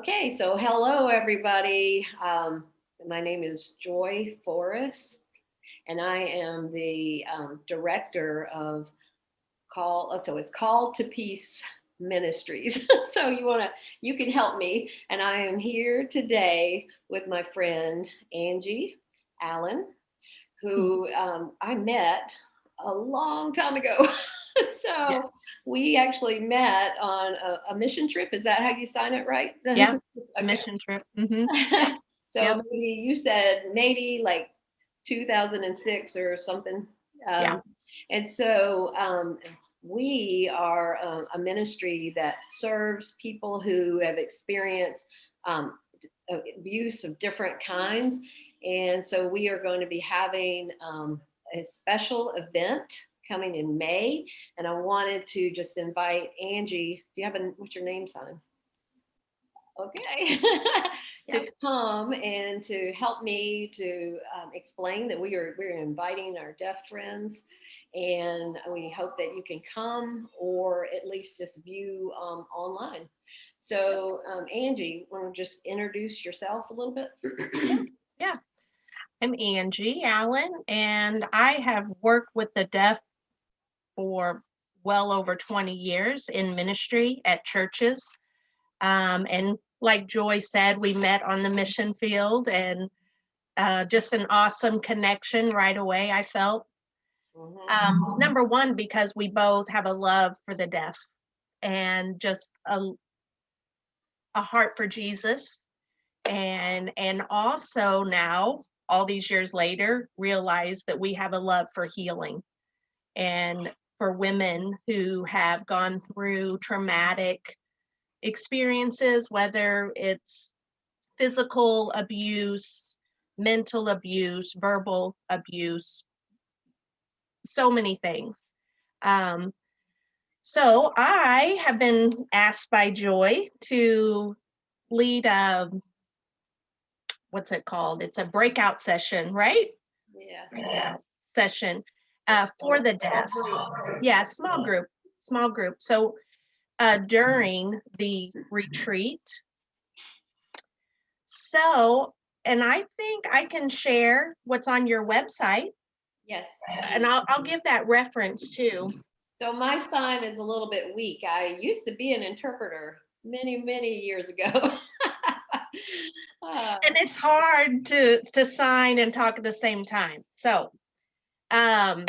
Okay, so hello everybody. My name is Joy Forrest, and I am the director of So it's Called to Peace Ministries. So you can help me, and I am here today with my friend Angie Allen, who I met a long time ago. Yes. So we actually met on a mission trip. Is that how you sign it, right? Yep. Okay. Mission trip. Yep. So Yep. maybe you said maybe like 2006 or something. Yeah. And so we are a ministry that serves people who have experienced um, abuse of different kinds. And so we are going to be having a special event coming in May. And I wanted to just invite Angie. Do you have what's your name, son? Okay. Yep. To come and to help me to explain that we're inviting our deaf friends, and we hope that you can come or at least just view online. So Angie, want to just introduce yourself a little bit? Yeah. Yeah. I'm Angie Allen, and I have worked with the deaf for well over 20 years in ministry at churches. And like Joy said, we met on the mission field, and just an awesome connection right away, I felt. Mm-hmm. Number one, because we both have a love for the deaf and just a heart for Jesus, and also now all these years later realize that we have a love for healing and for women who have gone through traumatic experiences, whether it's physical abuse, mental abuse, verbal abuse, so many things. um, so I have been asked by Joy to lead a, what's it called? It's a breakout session, right? Yeah. Breakout session for So the small deaf. group. Yeah, small group. So during the retreat. So, and I think I can share what's on your website, Yes. and I'll give that reference too. So my sign is a little bit weak. I used to be an interpreter many years ago. uh, And it's hard to sign and talk at the same time. Um,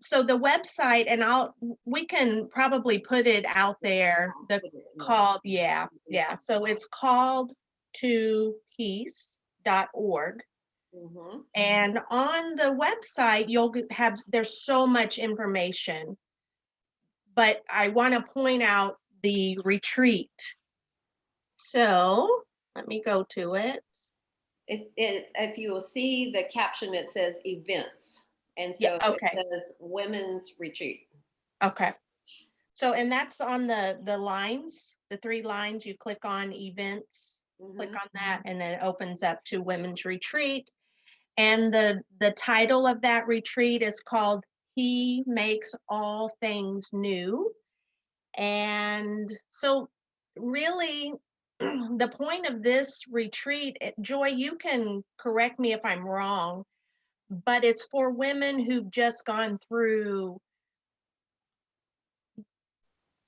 so the website, and we can probably put it out there. The called, yeah. So it's called to peace.org. Mhm. And on the website, you'll have, there's so much information, but I want to point out the retreat. So let me go to it. If you will see the caption, it says events. And Yeah, so it okay. says women's retreat. Okay. So, and that's on the lines, the three lines. You click on events, click Mm-hmm. on that, and then it opens up to women's retreat. And the title of that retreat is called He Makes All Things New. And so really the point of this retreat, Joy, you can correct me if I'm wrong, but it's for women who've just gone through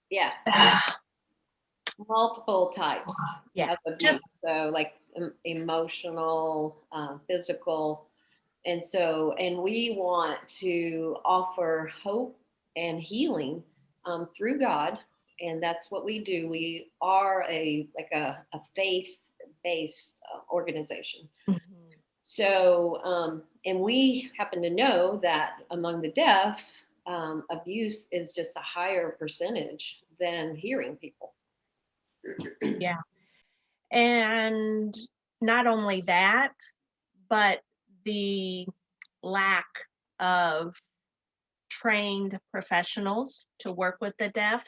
Yeah, multiple types yeah, of abuse. just So, like emotional, physical. And we want to offer hope and healing through God. And that's what we do. We are a faith based organization. Mhm. So, and we happen to know that among the deaf, abuse is just a higher percentage than hearing people. Yeah. And not only that, but the lack of trained professionals to work with the deaf,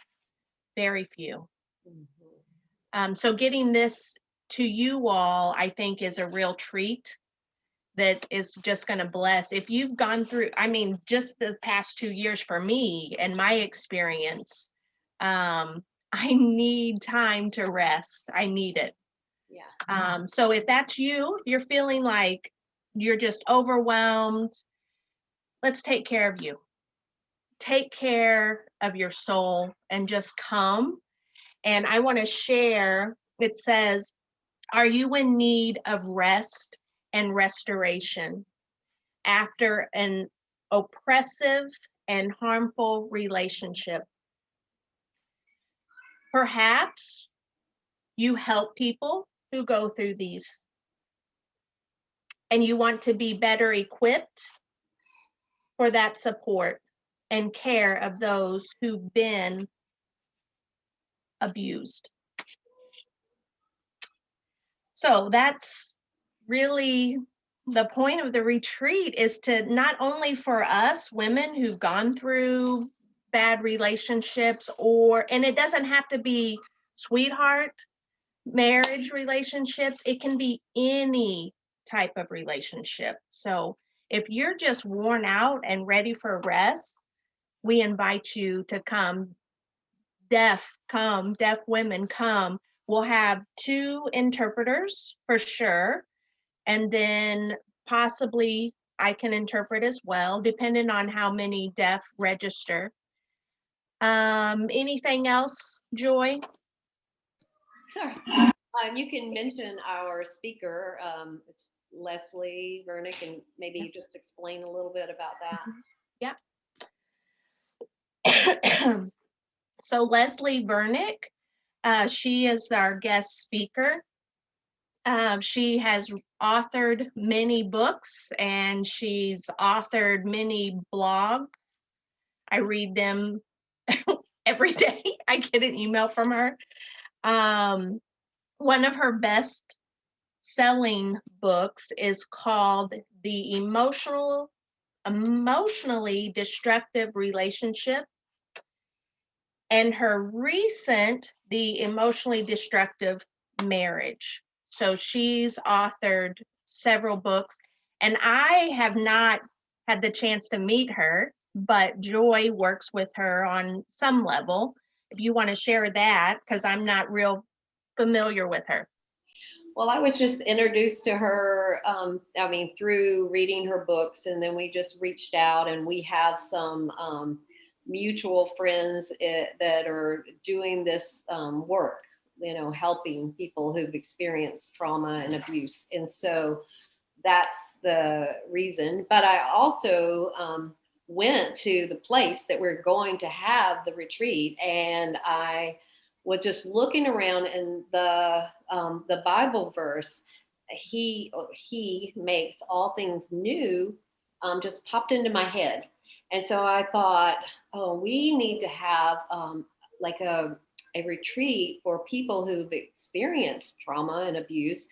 very few. Mhm. So getting this to you all, I think, is a real treat that is just going to bless. If you've gone through, I mean, just the past 2 years for me and my experience, I need time to rest. I need it. Yeah. So if that's you, you're feeling like you're just overwhelmed, let's take care of you. Take care of your soul and just come. And I want to share, it says, are you in need of rest and restoration after an oppressive and harmful relationship? Perhaps you help people who go through these and you want to be better equipped for that support and care of those who've been abused. So that's really the point of the retreat, is to not only for us women who've gone through bad relationships, and it doesn't have to be sweetheart marriage relationships, it can be any type of relationship. So if you're just worn out and ready for rest, we invite you to come. Deaf women come. We'll have 2 interpreters for sure, and then possibly I can interpret as well, depending on how many deaf register. Anything else, Joy? Sure. You can mention our speaker. It's Leslie Vernick, and maybe just explain a little bit about that. Yeah. So Leslie Vernick, she is our guest speaker. She has authored many books and she's authored many blogs. I read them every day. I get an email from her. One of her best selling books is called The Emotionally Destructive Relationship, and her recent, The Emotionally Destructive Marriage. So she's authored several books, and I have not had the chance to meet her, but Joy works with her on some level. If you want to share that, because I'm not real familiar with her. Well, I was just introduced to her, through reading her books, and then we just reached out, and we have some mutual friends that are doing this work, helping people who've experienced trauma and abuse. And so that's the reason. But I also went to the place that we're going to have the retreat, and I was just looking around, and the Bible verse, he makes all things new, just popped into my head. And so I thought, oh, we need to have like a retreat for people who've experienced trauma and abuse.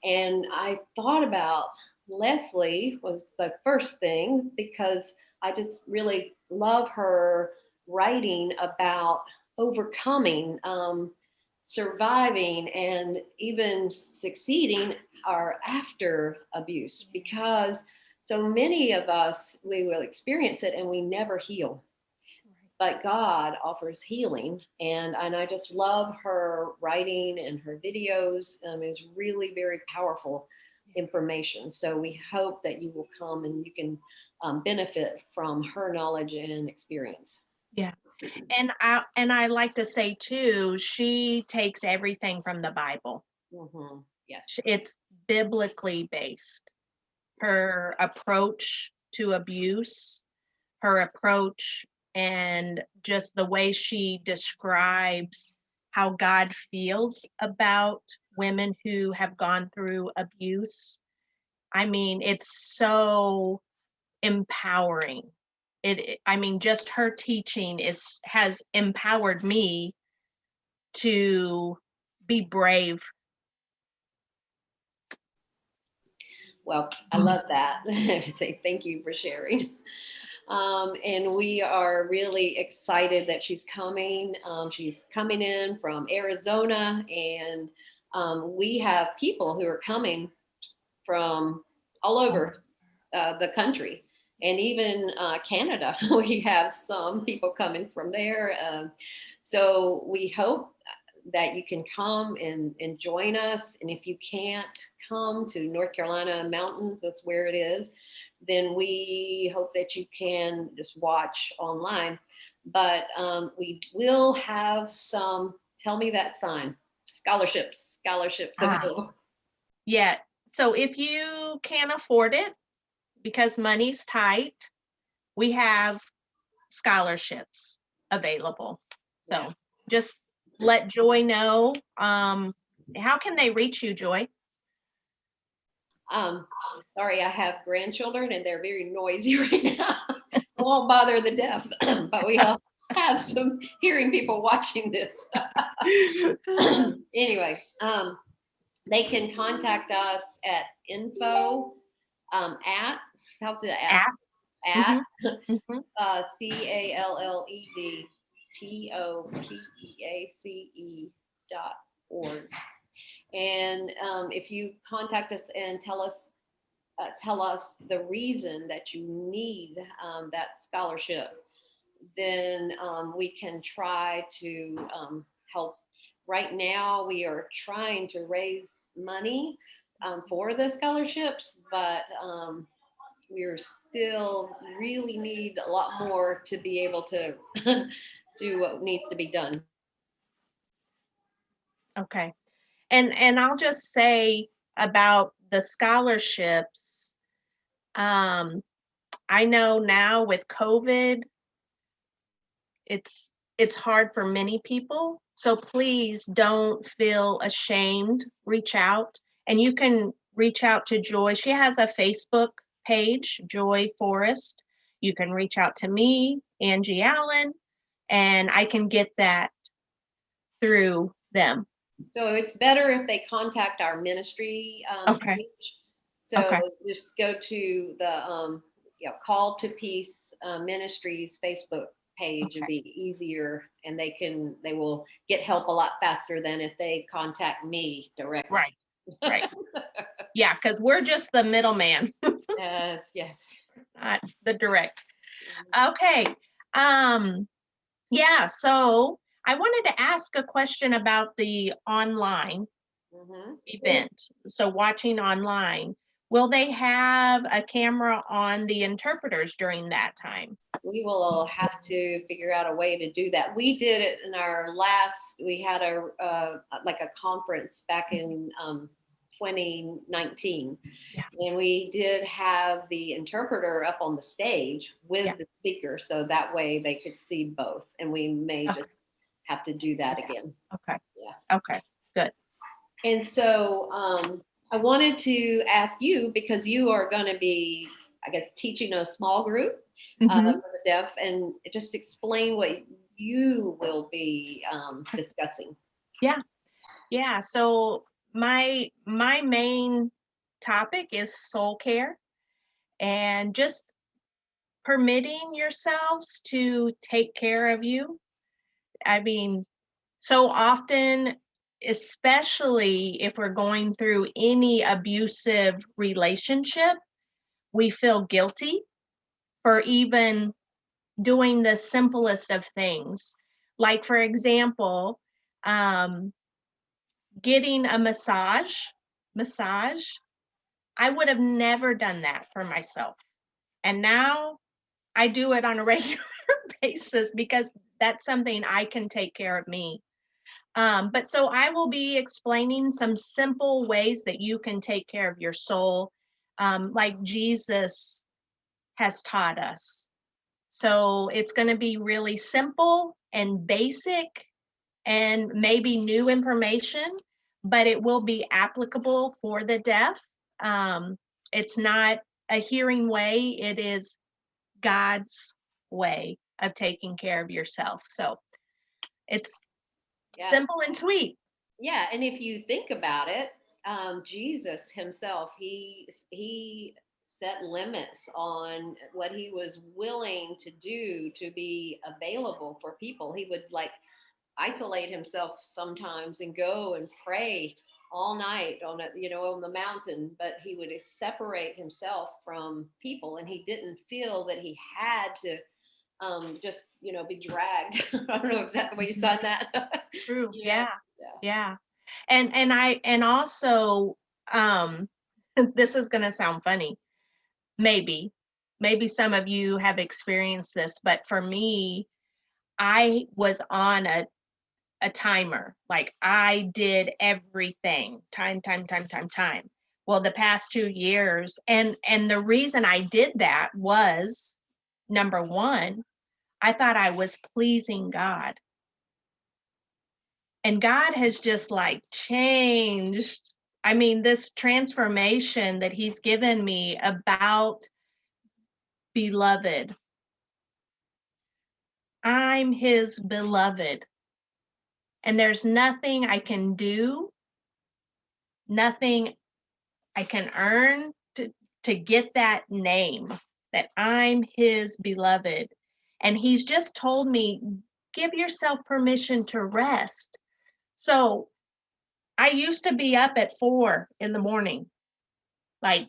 And I thought about Leslie was the first thing, because I just really love her writing about overcoming, surviving, and even succeeding or after abuse, because so many of us, we will experience it and we never heal. But God offers healing, and I just love her writing and her videos. Is really very powerful information. So we hope that you will come and you can benefit from her knowledge and experience. Yeah. And I like to say too, she takes everything from the Bible. Mm-hmm. Yes. It's biblically based. Her approach to abuse, her approach, and just the way she describes how God feels about women who have gone through abuse. I mean, it's so empowering. Just her teaching has empowered me to be brave. Well, I love that. Say thank you for sharing. And we are really excited that she's coming. She's coming in from Arizona, and we have people who are coming from all over the country, and even Canada. We have some people coming from there. So we hope that you can come and join us. And if you can't come to North Carolina mountains, that's where it is, then we hope that you can just watch online. But we will have some, tell me that sign, scholarships Ah, available. yeah. So if you can't afford it because money's tight, we have scholarships available. Yeah. So just let Joy know. How can they reach you, Joy? Um, Sorry, I have grandchildren and they're very noisy right now. I won't bother the deaf, but we all have some hearing people watching this. Anyway, they can contact us at info at, how's it At. at Mhm, mhm. CALLEDTOPEACE.org. And if you contact us and tell us the reason that you need that scholarship, then we can try to help. Right now, we are trying to raise money for the scholarships, but we're still really need a lot more to be able to do what needs to be done. Okay. And I'll just say about the scholarships, um, I know now with COVID, it's hard for many people. So please don't feel ashamed. Reach out. And you can reach out to Joy. She has a Facebook page, Joy Forest. You can reach out to me, Angie Allen, and I can get that through them. So it's better if they contact our ministry Okay. page. So Okay. just go to the Call to Peace Ministries Facebook page. It'd Okay. be easier, and they will get help a lot faster than if they contact me directly. Right. Right. Yeah, because we're just the middleman, Yes, yes. not the direct. Okay. Um, yeah, so I wanted to ask a question about the online Mm-hmm. event. So watching online, will they have a camera on the interpreters during that time? We will have to figure out a way to do that. We did it in our last. We had a like a conference back in 2019, Yeah. and we did have the interpreter up on the stage Yeah. with the speaker, so that way they could see both. And we may Okay. just have to do that Yeah. again. Okay. Yeah. Okay. Good. And so I wanted to ask you, because you are going to be, I guess, teaching a small group Hmm. for the deaf, and just explain what you will be discussing. Yeah. Yeah. So my main topic is soul care and just permitting yourselves to take care of you. I mean, so often, especially if we're going through any abusive relationship, we feel guilty for even doing the simplest of things. Like, for example, um, getting a massage. I would have never done that for myself. And now I do it on a regular basis because that's something I can take care of me. But so I will be explaining some simple ways that you can take care of your soul, like Jesus has taught us. So it's going to be really simple and basic and maybe new information, but it will be applicable for the deaf. Um, it's not a hearing way, it is God's way of taking care of yourself. So it's Yeah. simple and sweet. Yeah, and if you think about it, Jesus himself, he set limits on what he was willing to do to be available for people. He would like isolate himself sometimes and go and pray all night on a, on the mountain, but he would separate himself from people, and he didn't feel that he had to just be dragged. I don't know if that's the way you Mhm. sign that. True. yeah, Yeah. Yeah. Yeah. And also, um, this is gonna sound funny. Maybe. Maybe some of you have experienced this, but for me, I was on a timer. Like I did everything. Time, time, time, time, time. Well, the past 2 years, and the reason I did that was, number 1, I thought I was pleasing God. And God has just like changed. I mean, this transformation that he's given me about beloved. I'm his beloved. And there's nothing I can do, nothing I can earn to get that name, that I'm his beloved. And he's just told me, give yourself permission to rest. So I used to be up at 4 in the morning. Like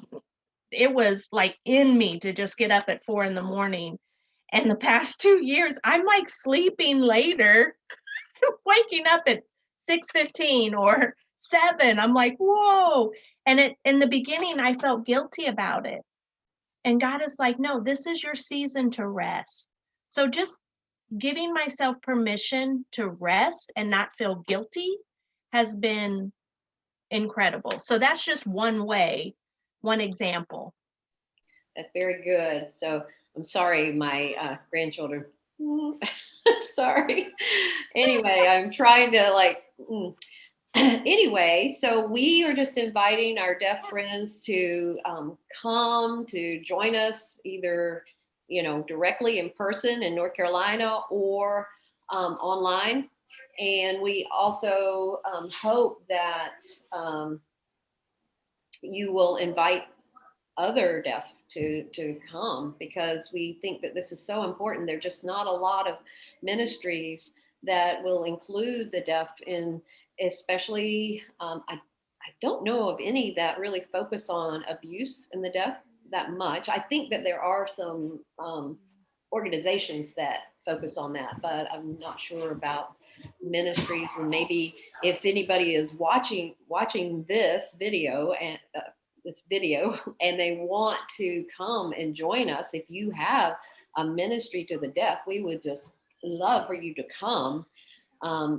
it was like in me to just get up at 4 in the morning. And the past 2 years, I'm like sleeping later, waking up at 6:15 or 7. I'm like, whoa. And in the beginning, I felt guilty about it. And God is like, no, this is your season to rest. So just giving myself permission to rest and not feel guilty has been incredible. So that's just one way, one example. That's very good. So I'm sorry, my grandchildren. Sorry. Anyway, I'm trying to like. Anyway, so we are just inviting our deaf friends to come to join us either, directly in person in North Carolina or online. And we also hope that you will invite other deaf to come because we think that this is so important. There're just not a lot of ministries that will include the deaf in, especially I don't know of any that really focus on abuse in the deaf that much. I think that there are some organizations that focus on that, but I'm not sure about ministries. And maybe if anybody is watching this video and they want to come and join us, if you have a ministry to the deaf, we would just love for you to come,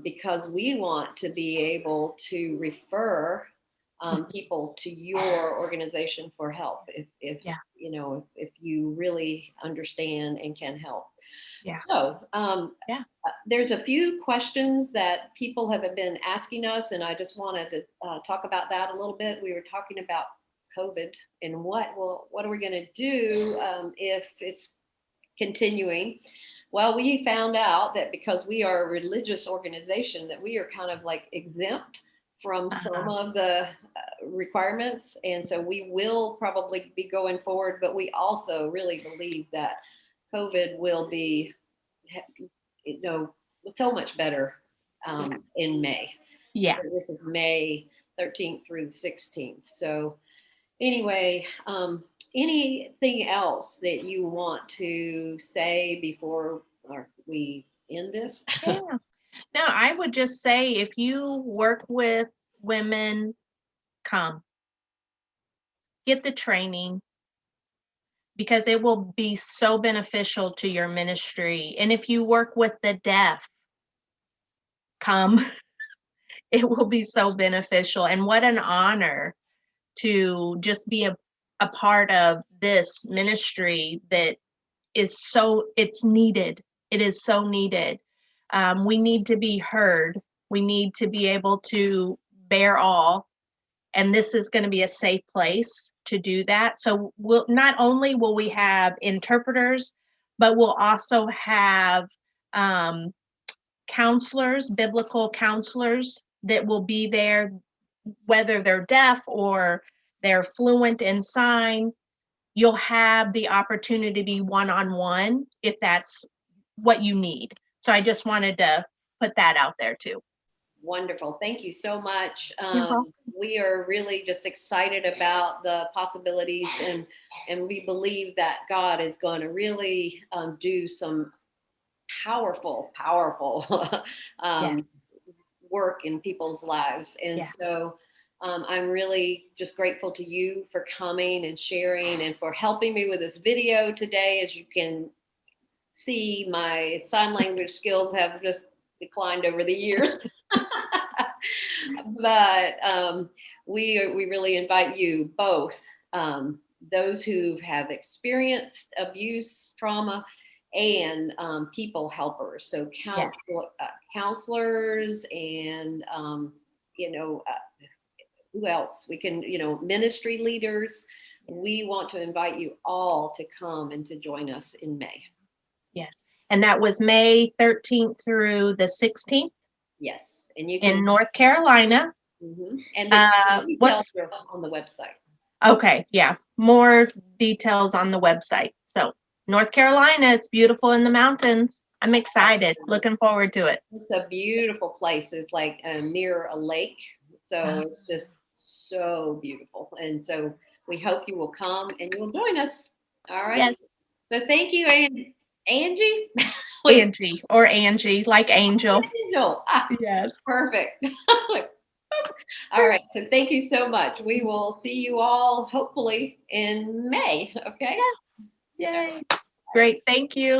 because we want to be able to refer people to your organization for help if Yeah, if you really understand and can help. yeah, So yeah. there's a few questions that people have been asking us, and I just wanted to talk about that a little bit. We were talking about COVID and what are we going to do if it's continuing. Well, we found out that because we are a religious organization, that we are kind of like exempt from some Uh-huh. of the requirements, and so we will probably be going forward. But we also really believe that COVID will be, you know, so much better in May. Yeah. So this is May 13th through the 16th. So anyway, anything else that you want to say before we end this? Yeah. No, I would just say if you work with women, come, get the training because it will be so beneficial to your ministry. And if you work with the deaf, come, it will be so beneficial. And what an honor to just be a part of this ministry that is so, it's needed. It is so needed. We need to be heard. We need to be able to bear all. And this is going to be a safe place to do that. So we'll not only will we have interpreters, but we'll also have um, counselors, biblical counselors that will be there, whether they're deaf or they're fluent in sign. You'll have the opportunity to be one-on-one if that's what you need. So I just wanted to put that out there too. Wonderful. Thank you so much. You're welcome. We are really just excited about the possibilities, and we believe that God is going to really do some powerful Yes. um, work in people's lives. And Yeah. so I'm really just grateful to you for coming and sharing and for helping me with this video today. As you can see, my sign language skills have just declined over the years. But we really invite you both, those who have experienced abuse, trauma, and people helpers. So Yes. counselors and who else? We can, ministry leaders. We want to invite you all to come and to join us in May. Yes. And that was May 13th through the 16th Yes, and you in can. North Carolina. And the details What's are on the website. okay? Yeah, more details on the website. So North Carolina, it's beautiful in the mountains. I'm excited. Looking forward to it. It's a beautiful place. It's like near a lake, so it's just so beautiful. And so we hope you will come and you will join us. All right. Yes, So thank you, Angie. Angie or Angie, like Angel. Angel. Yes. Perfect. All right. So thank you so much. We will see you all hopefully in May. Okay. Yes. Yay. Great. Thank you.